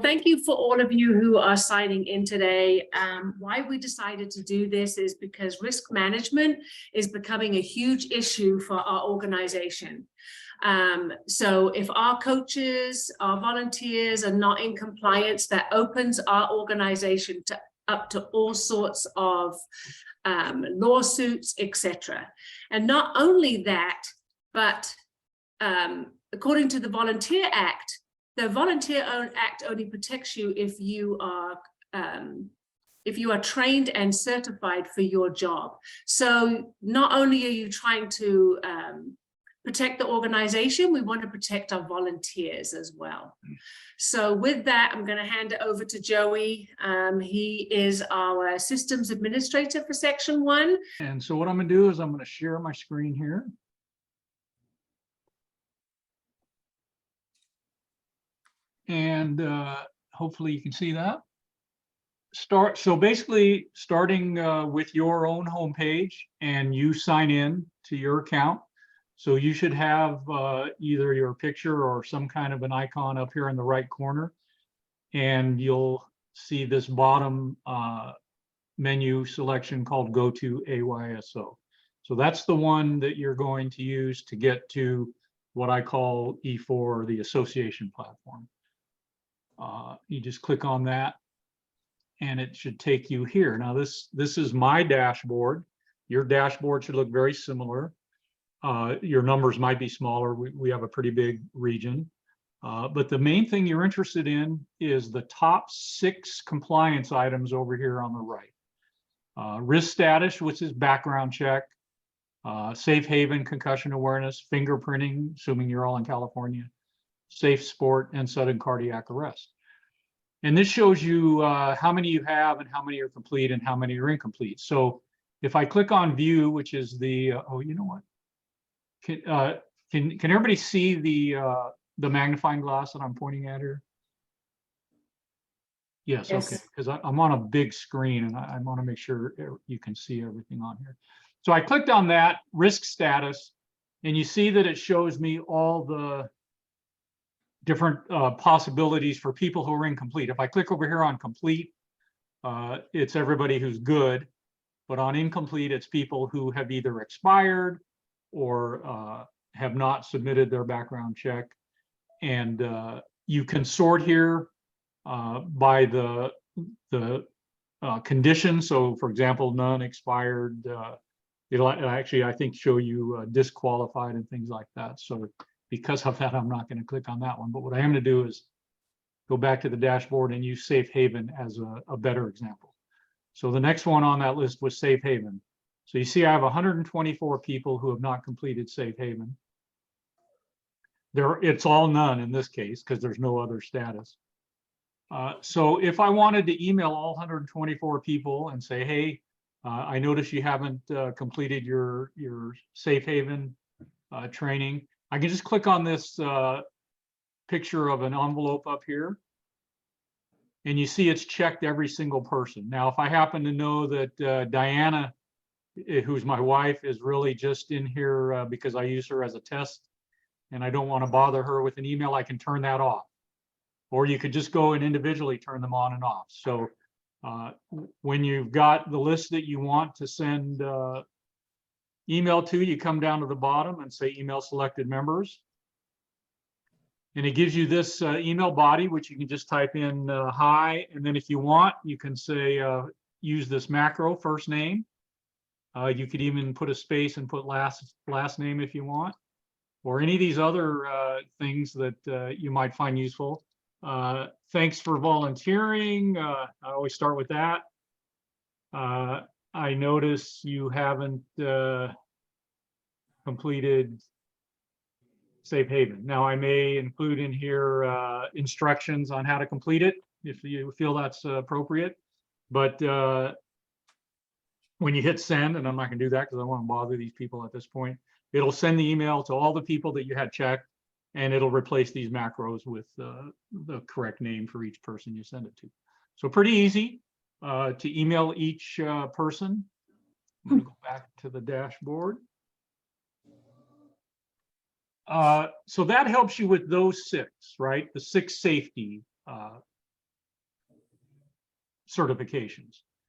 Thank you for all of you who are signing in today. Why we decided to do this is because risk management is becoming a huge issue for our organization. So if our coaches, our volunteers are not in compliance, that opens our organization up to all sorts of lawsuits, etc. And not only that, but according to the Volunteer Act, the Volunteer Act only protects you if you are trained and certified for your job. So not only are you trying to protect the organization, we want to protect our volunteers as well. So with that, I'm going to hand it over to Joey. He is our systems administrator for Section 1. And so what I'm going to do is I'm going to share my screen here. And hopefully you can see that. So basically starting with your own homepage, and you sign in to your account. So you should have either your picture or some kind of an icon up here in the right corner, and you'll see this bottom menu selection called Go to AYSO. So that's the one that you're going to use to get to what I call E4, the association platform. You just click on that and it should take you here. Now this is my dashboard. Your dashboard should look very similar. Your numbers might be smaller. We have a pretty big region. But the main thing you're interested in is the top 6 compliance items over here on the right. Risk status, which is background check, safe haven, concussion awareness, fingerprinting, assuming you're all in California, safe sport, and sudden cardiac arrest. And this shows you how many you have and how many are complete and how many are incomplete. So if I click on view, which is the, oh, you know what? Can everybody see the magnifying glass that I'm pointing at here? Yes, yes. Okay, because I'm on a big screen and I want to make sure you can see everything on here. So I clicked on that risk status, and you see that it shows me all the different possibilities for people who are incomplete. If I click over here on complete, it's everybody who's good, but on incomplete, it's people who have either expired or have not submitted their background check. And you can sort here by the conditions. So for example, none, expired, it'll actually, I think, show you disqualified and things like that. So because of that, I'm not going to click on that one. But what I am going to do is go back to the dashboard and use Safe Haven as a better example. So the next one on that list was Safe Haven. So you see I have 124 people who have not completed Safe Haven. It's all none in this case because there's no other status. So if I wanted to email all 124 people and say, hey, I noticed you haven't completed your Safe Haven training, I can just click on this picture of an envelope up here, and you see it's checked every single person. Now, if I happen to know that Diana, who's my wife, is really just in here because I use her as a test and I don't want to bother her with an email, I can turn that off. Or you could just go and individually turn them on and off. So when you've got the list that you want to send email to, you come down to the bottom and say email selected members. And it gives you this email body, which you can just type in hi. And then if you want, you can say, use this macro, first name. You could even put a space and put last name if you want, or any of these other things that you might find useful. Thanks for volunteering. I always start with that. I notice you haven't completed Safe Haven. Now I may include in here instructions on how to complete it if you feel that's appropriate. But when you hit send, and I'm not going to do that because I don't want to bother these people at this point, it'll send the email to all the people that you had checked, and it'll replace these macros with the correct name for each person you send it to. So pretty easy to email each person. I'm going to go back to the dashboard. So that helps you with those 6, right? The 6 safety certifications.